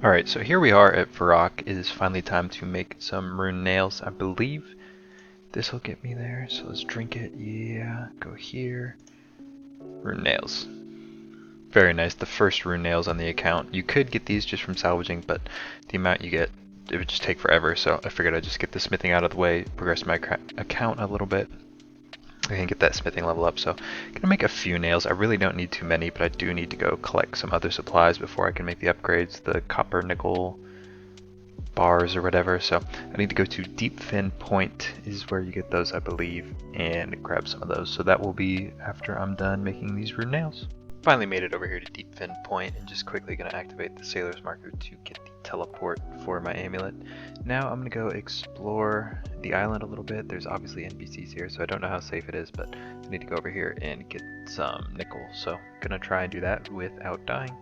Alright, so here we are at Varrock. It is finally time to make some rune nails. I believe this will get me there, so let's drink it. Yeah, go here. Rune nails. Very nice, the first rune nails on the account. You could get these just from salvaging, but the amount you get, it would just take forever, so I figured I'd just get the smithing out of the way, progress my account a little bit, and get that smithing level up. So I'm gonna make a few nails. I really don't need too many, but I do need to go collect some other supplies before I can make the upgrades, the copper nickel bars or whatever. So I need to go to Deep Fin Point is where you get those, I believe, and grab some of those. So that will be after I'm done making these rune nails. Finally made it over here to Deep Fin Point, and just quickly gonna activate the Sailor's Marker to get the teleport for my amulet. Now I'm gonna go explore the island a little bit. There's obviously NPCs here, so I don't know how safe it is, but I need to go over here and get some nickel. So gonna try and do that without dying.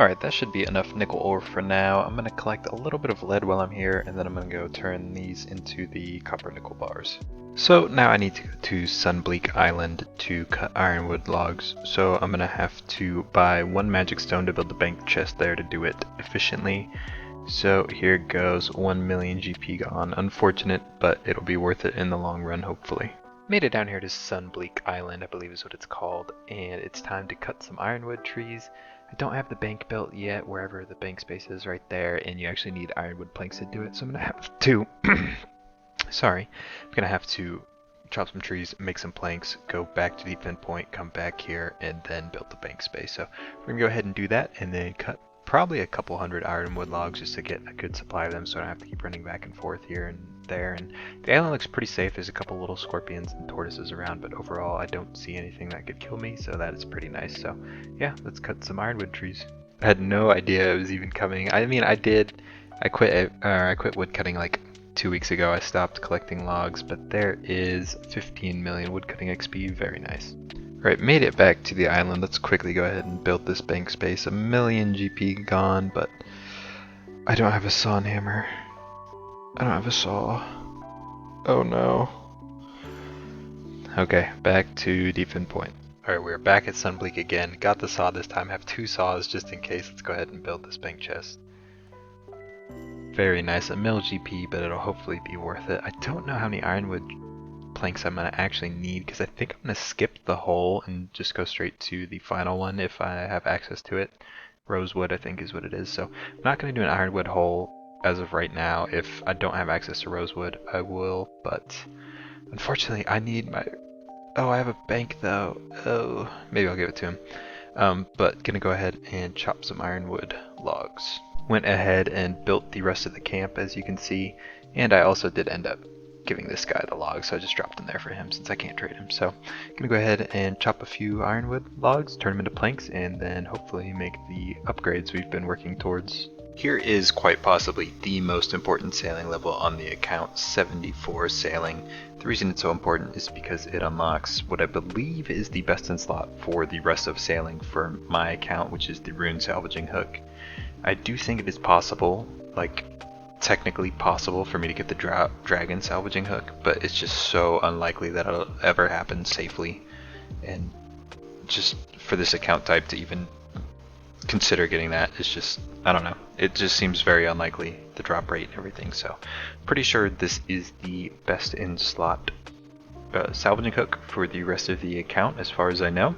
Alright, that should be enough nickel ore for now. I'm gonna collect a little bit of lead while I'm here, and then I'm gonna go turn these into the copper nickel bars. So now I need to go to Sunbleak Island to cut ironwood logs, so I'm gonna have to buy one magic stone to build the bank chest there to do it efficiently. So here goes, 1 million GP gone. Unfortunate, but it'll be worth it in the long run, hopefully. Made it down here to Sunbleak Island, I believe is what it's called, and it's time to cut some ironwood trees. I don't have the bank built yet, wherever the bank space is right there, and you actually need ironwood planks to do it, so I'm gonna have to sorry, I'm gonna have to chop some trees, make some planks, go back to Deep Fin Point, come back here, and then build the bank space. So we're gonna go ahead and do that, and then cut probably a couple hundred ironwood logs just to get a good supply of them, so I don't have to keep running back and forth here and there. And the island looks pretty safe. There's a couple little scorpions and tortoises around, but overall I don't see anything that could kill me, so that is pretty nice. So yeah, let's cut some ironwood trees. I had no idea it was even coming. I mean, I quit wood cutting like 2 weeks ago. I stopped collecting logs, but there is 15 million woodcutting XP. Very nice. Alright, made it back to the island. Let's quickly go ahead and build this bank space. 1 million GP gone, but I don't have a saw and hammer. I don't have a saw. Oh no. Okay, back to Deep Fin Point. Alright, we're back at Sunbleak again. Got the saw this time. Have 2 saws just in case. Let's go ahead and build this bank chest. Very nice, 1 mil GP, but it'll hopefully be worth it. I don't know how many ironwood planks I'm going to actually need, because I think I'm going to skip the hole and just go straight to the final one if I have access to it. Rosewood, I think, is what it is. So I'm not going to do an ironwood hole as of right now. If I don't have access to rosewood, I will, but unfortunately I need my... Oh, I have a bank though. Oh, maybe I'll give it to him. But gonna go ahead and chop some ironwood logs. Went ahead and built the rest of the camp, as you can see, and I also did end up giving this guy the logs, so I just dropped them there for him since I can't trade him. So I'm gonna go ahead and chop a few ironwood logs, turn them into planks, and then hopefully make the upgrades we've been working towards. Here is quite possibly the most important sailing level on the account, 74 sailing. The reason it's so important is because it unlocks what I believe is the best in slot for the rest of sailing for my account, which is the Rune salvaging hook. I do think it is possible, like technically possible, for me to get the dragon salvaging hook, but it's just so unlikely that it'll ever happen safely, and just for this account type to even consider getting that is just, I don't know, it just seems very unlikely, the drop rate and everything. So pretty sure this is the best in slot salvaging hook for the rest of the account as far as I know.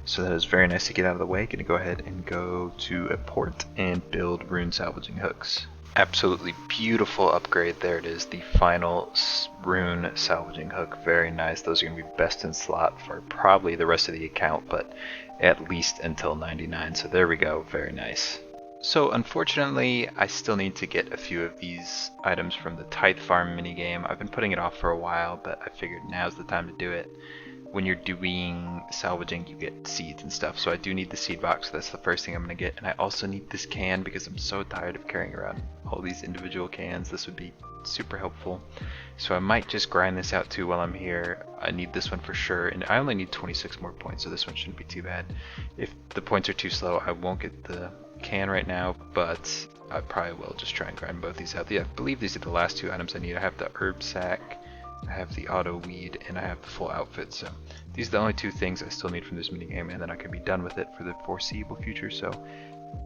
So that is very nice to get out of the way. Gonna go ahead and go to a port and build rune salvaging hooks. Absolutely beautiful upgrade. There it is, the final rune salvaging hook. Very nice. Those are going to be best in slot for probably the rest of the account, but at least until 99. So there we go. Very nice. So unfortunately, I still need to get a few of these items from the Tithe farm minigame. I've been putting it off for a while, but I figured now's the time to do it. When you're doing salvaging, you get seeds and stuff, so I do need the seed box. So that's the first thing I'm going to get, and I also need this can because I'm so tired of carrying around all these individual cans. This would be super helpful, so I might just grind this out too while I'm here. I need this one for sure, and I only need 26 more points, so this one shouldn't be too bad. If the points are too slow, I won't get the can right now, but I probably will just try and grind both these out. Yeah, I believe these are the last 2 items I need. I have the herb sack, I have the auto weed, and I have the full outfit. So these are the only 2 things I still need from this minigame, and then I can be done with it for the foreseeable future. So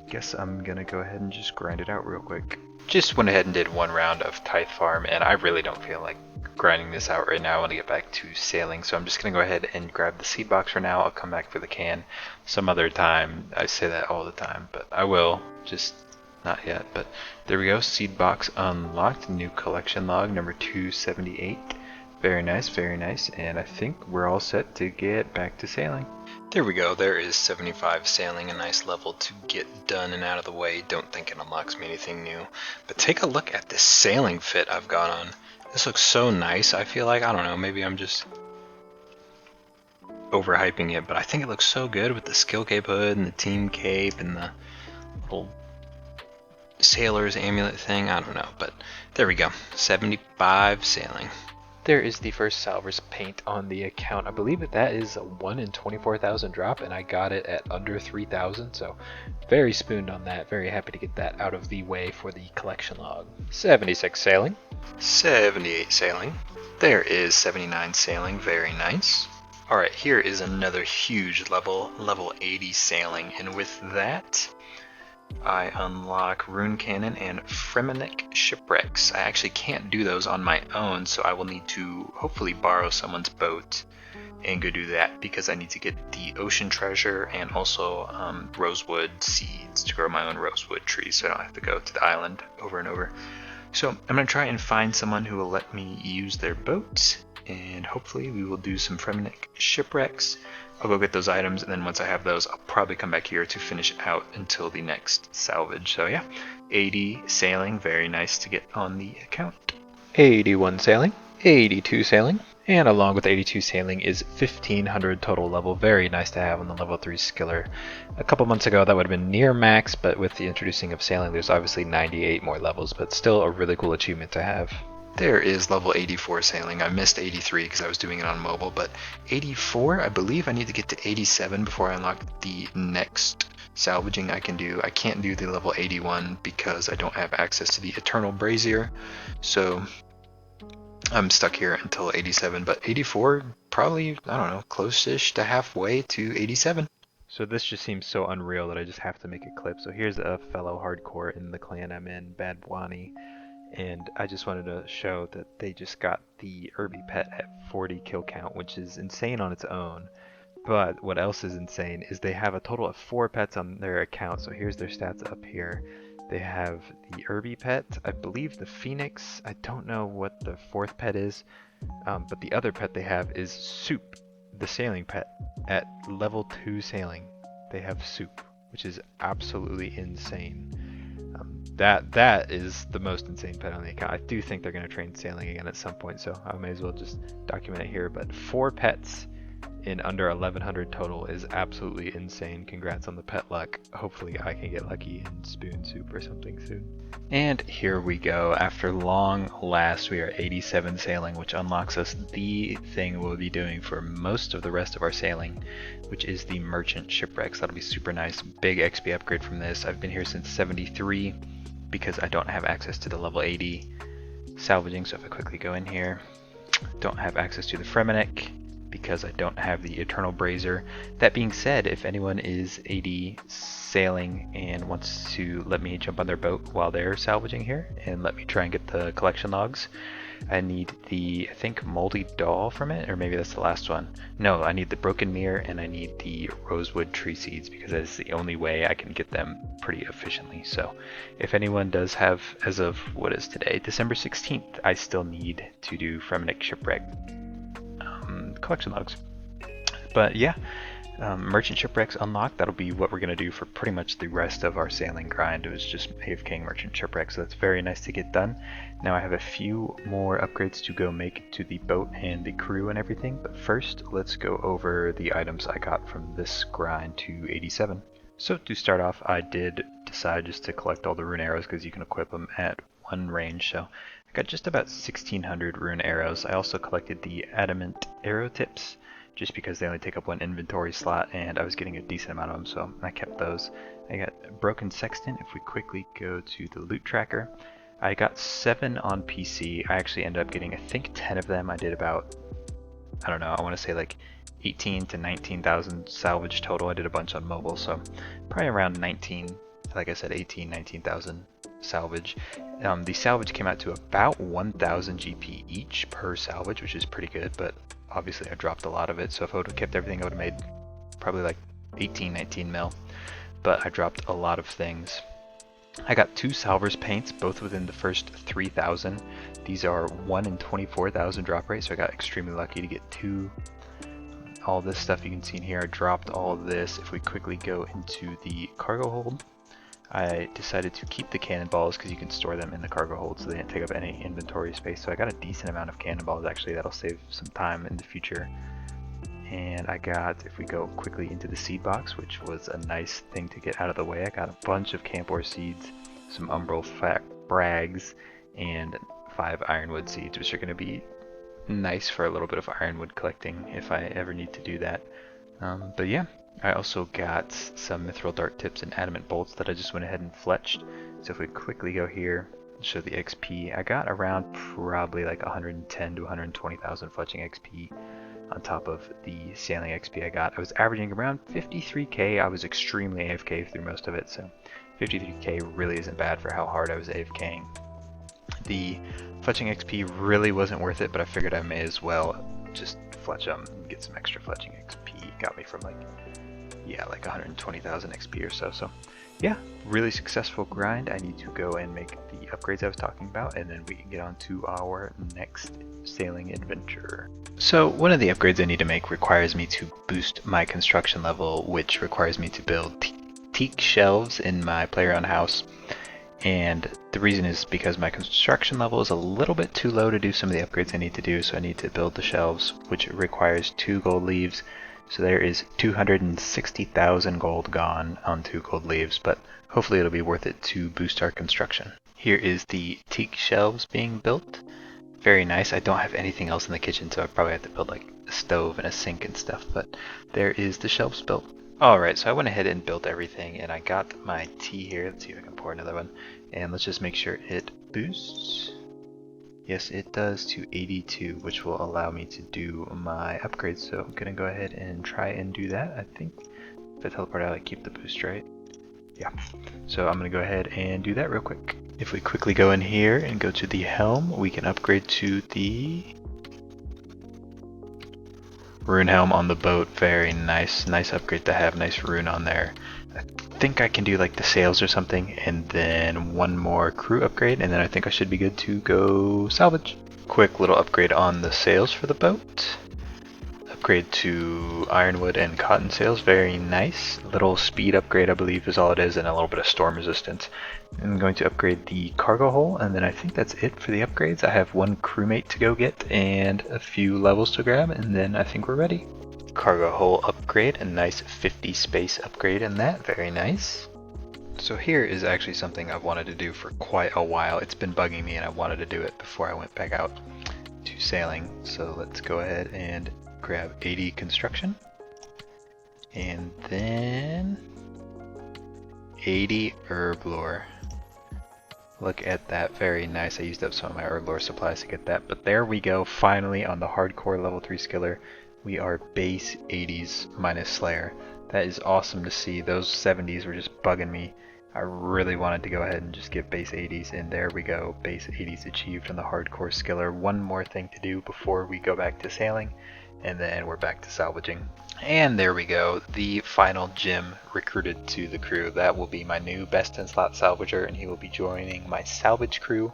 guess I'm gonna go ahead and just grind it out real quick. Just went ahead and did one round of Tithe farm, and I really don't feel like grinding this out right now. I want to get back to sailing, so I'm just gonna go ahead and grab the seed box for now. I'll come back for the can some other time. I say that all the time, but I will, just not yet. But there we go, seed box unlocked, new collection log number 278. Very nice, and I think we're all set to get back to sailing. There we go, there is 75 sailing, a nice level to get done and out of the way. Don't think it unlocks me anything new. But take a look at this sailing fit I've got on. This looks so nice. I feel like, I don't know, maybe I'm just overhyping it, but I think it looks so good with the skill cape hood and the team cape and the little sailor's amulet thing. I don't know, but there we go, 75 sailing. There is the first Salvers paint on the account. I believe that is a 1 in 24,000 drop, and I got it at under 3,000, so very spooned on that. Very happy to get that out of the way for the collection log. 76 sailing. 78 sailing. There is 79 sailing, very nice. Alright, here is another huge level, level 80 sailing, and with that, I unlock Rune Cannon and Fremennik Shipwrecks. I actually can't do those on my own, so I will need to hopefully borrow someone's boat and go do that, because I need to get the ocean treasure and also rosewood seeds to grow my own rosewood trees, so I don't have to go to the island over and over. So I'm going to try and find someone who will let me use their boat, and hopefully we will do some Fremennik Shipwrecks. I'll go get those items, and then once I have those, I'll probably come back here to finish out until the next salvage. So yeah, 80 sailing, very nice to get on the account. 81 sailing, 82 sailing, and along with 82 sailing is 1500 total level. Very nice to have on the level 3 skiller. A couple months ago that would have been near max, but with the introducing of sailing there's obviously 98 more levels, but still a really cool achievement to have. There is level 84 sailing. I missed 83 because I was doing it on mobile, but 84, I believe I need to get to 87 before I unlock the next salvaging I can do. I can't do the level 81 because I don't have access to the Eternal Brazier, so I'm stuck here until 87, but 84, probably, I don't know, close-ish to halfway to 87. So this just seems so unreal that I just have to make a clip. So here's a fellow hardcore in the clan I'm in, Bad Bwani. And I just wanted to show that they just got the Irby pet at 40 kill count, which is insane on its own. But what else is insane is they have a total of 4 pets on their account. So here's their stats up here. They have the Irby pet, I believe the Phoenix, I don't know what the 4th pet is, but the other pet they have is Soup, the sailing pet, at level 2 sailing. They have Soup, which is absolutely insane. That is the most insane pet on the account. I do think they're going to train sailing again at some point, so I may as well just document it here. But 4 pets in under 1100 total is absolutely insane. Congrats on the pet luck. Hopefully I can get lucky and spoon Soup or something soon. And here we go. After long last, we are 87 sailing, which unlocks us the thing we'll be doing for most of the rest of our sailing, which is the Merchant Shipwrecks. That'll be super nice. Big XP upgrade from this. I've been here since 73 because I don't have access to the level 80 salvaging, so if I quickly go in here, don't have access to the Fremennik because I don't have the Eternal Brazier. That being said, if anyone is 80 sailing and wants to let me jump on their boat while they're salvaging here and let me try and get the collection logs, I need the, I think, Moldy Doll from it, or maybe that's the last one. No, I need the Broken Mirror and I need the Rosewood Tree Seeds because that is the only way I can get them pretty efficiently. So if anyone does have, as of what is today, December 16th, I still need to do Fremennik Shipwreck collection logs. But yeah, Merchant Shipwrecks unlocked. That'll be what we're going to do for pretty much the rest of our sailing grind. It was just AFKing Merchant Shipwrecks, so that's very nice to get done. Now I have a few more upgrades to go make to the boat and the crew and everything, but first let's go over the items I got from this grind to 87. So to start off, I did decide just to collect all the rune arrows because you can equip them at one range, so I got just about 1600 rune arrows. I also collected the adamant arrow tips just because they only take up one inventory slot and I was getting a decent amount of them, so I kept those. I got broken sextant. If we quickly go to the loot tracker, I got 7 on PC. I actually ended up getting, I think, 10 of them. I did about, I don't know, I want to say like 18 to 19,000 salvage total. I did a bunch on mobile, so probably around 19 like I said, 19,000 salvage. The salvage came out to about 1,000 GP each per salvage, which is pretty good, but obviously I dropped a lot of it, so if I would have kept everything I would have made probably like 19 mil, but I dropped a lot of things. I got 2 salvers paints, both within the first 3,000. These are 1 in 24,000 drop rate, so I got extremely lucky to get 2. All this stuff you can see in here, I dropped all of this. If we quickly go into the cargo hold, I decided to keep the cannonballs because you can store them in the cargo hold so they didn't take up any inventory space. So I got a decent amount of cannonballs actually, that'll save some time in the future. And I got, if we go quickly into the seed box, which was a nice thing to get out of the way, I got a bunch of camp ore seeds, some umbral brags, and 5 ironwood seeds, which are going to be nice for a little bit of ironwood collecting if I ever need to do that. But yeah, I also got some mithril dart tips and adamant bolts that I just went ahead and fletched. So if we quickly go here and show the XP, I got around probably like 110 to 120,000 fletching XP on top of the sailing XP I got. I was averaging around 53k. I was extremely AFK through most of it, so 53k really isn't bad for how hard I was AFKing. The fletching XP really wasn't worth it, but I figured I may as well just fletch them and get some extra fletching XP. Got me from like 120,000 XP or so. So yeah, really successful grind. I need to go and make the upgrades I was talking about, and then we can get on to our next sailing adventure. So one of the upgrades I need to make requires me to boost my construction level, which requires me to build teak shelves in my playground house. And the reason is because my construction level is a little bit too low to do some of the upgrades I need to do, so I need to build the shelves, which requires 2 gold leaves. So there is 260,000 gold gone on 2 gold leaves, but hopefully it'll be worth it to boost our construction. Here is the teak shelves being built. Very nice. I don't have anything else in the kitchen, so I probably have to build like a stove and a sink and stuff, but there is the shelves built. Alright, so I went ahead and built everything, and I got my tea here. Let's see if I can pour another one, and let's just make sure it boosts. Yes, it does to 82, which will allow me to do my upgrades. So I'm going to go ahead and try and do that. I think if I teleport out, I keep the boost, right? Yeah. So I'm going to go ahead and do that real quick. If we quickly go in here and go to the helm, we can upgrade to the rune helm on the boat. Very nice. Nice upgrade to have. Nice rune on there. I think I can do like the sails or something, and then one more crew upgrade, and then I think I should be good to go salvage. Quick little upgrade on the sails for the boat. Upgrade to ironwood and cotton sails. Very nice. Little speed upgrade, I believe is all it is, and a little bit of storm resistance. I'm going to upgrade the cargo hull, and then I think that's it for the upgrades. I have 1 crewmate to go get and a few levels to grab, and then I think we're ready. Cargo hull upgrade, a nice 50 space upgrade in that, very nice. So here is actually something I've wanted to do for quite a while. It's been bugging me and I wanted to do it before I went back out to sailing. So let's go ahead and grab 80 construction. And then 80 herb lore. Look at that, very nice. I used up some of my herb lore supplies to get that, but there we go, finally on the hardcore level 3 skiller. We are base 80s minus Slayer. That is awesome to see. Those 70s were just bugging me. I really wanted to go ahead and just get base 80s, and there we go. Base 80s achieved on the hardcore skiller. One more thing to do before we go back to sailing, and then we're back to salvaging. And there we go, the final Jim recruited to the crew. That will be my new best in slot salvager, and he will be joining my salvage crew.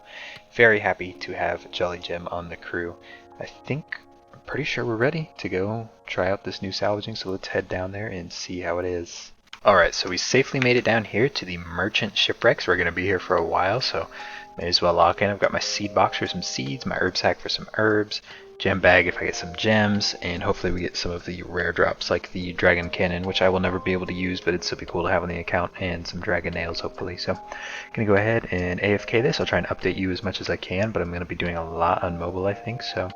Very happy to have Jolly Jim on the crew. I'm pretty sure we're ready to go try out this new salvaging, so let's head down there and see how it is. Alright, so we safely made it down here to the merchant shipwrecks. We're going to be here for a while, so may as well lock in. I've got my seed box for some seeds, my herb sack for some herbs, gem bag if I get some gems, and hopefully we get some of the rare drops like the dragon cannon, which I will never be able to use, but it'd still be cool to have on the account, and some dragon nails hopefully. So I'm going to go ahead and AFK this. I'll try and update you as much as I can, but I'm going to be doing a lot on mobile, I think. So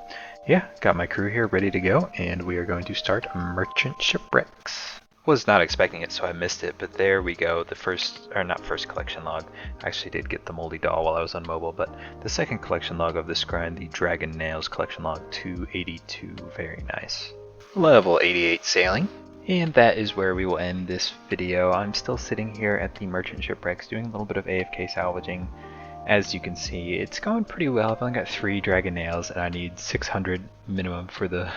yeah, got my crew here ready to go, and we are going to start merchant shipwrecks. Was not expecting it, so I missed it, but there we go. The first, or not first collection log. I actually did get the moldy doll while I was on mobile, but the second collection log of this grind, the dragon nails collection log 282, very nice. Level 88 sailing, And that is where we will end this video. I'm still sitting here at the merchant shipwrecks doing a little bit of AFK salvaging. As you can see, it's going pretty well. I've only got 3 dragon nails and I need 600 minimum for the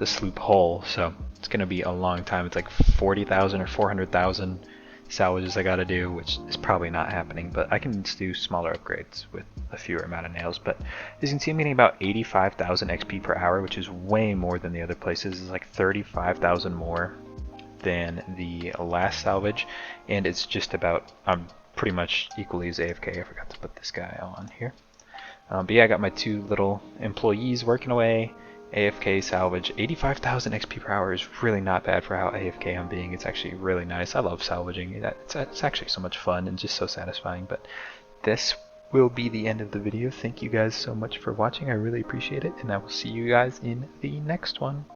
sloop hull, so it's going to be a long time. It's like 40,000 or 400,000 salvages I gotta do, which is probably not happening, but I can just do smaller upgrades with a fewer amount of nails. But as you can see, I'm getting about 85,000 XP per hour, which is way more than the other places. It's like 35,000 more than the last salvage, and it's just about, I'm pretty much equally as AFK. I forgot to put this guy on here. But yeah, I got my 2 little employees working away. AFK salvage, 85,000 XP per hour is really not bad for how AFK I'm being. It's actually really nice. I love salvaging. It's actually so much fun and just so satisfying. But this will be the end of the video. Thank you guys so much for watching. I really appreciate it, and I will see you guys in the next one.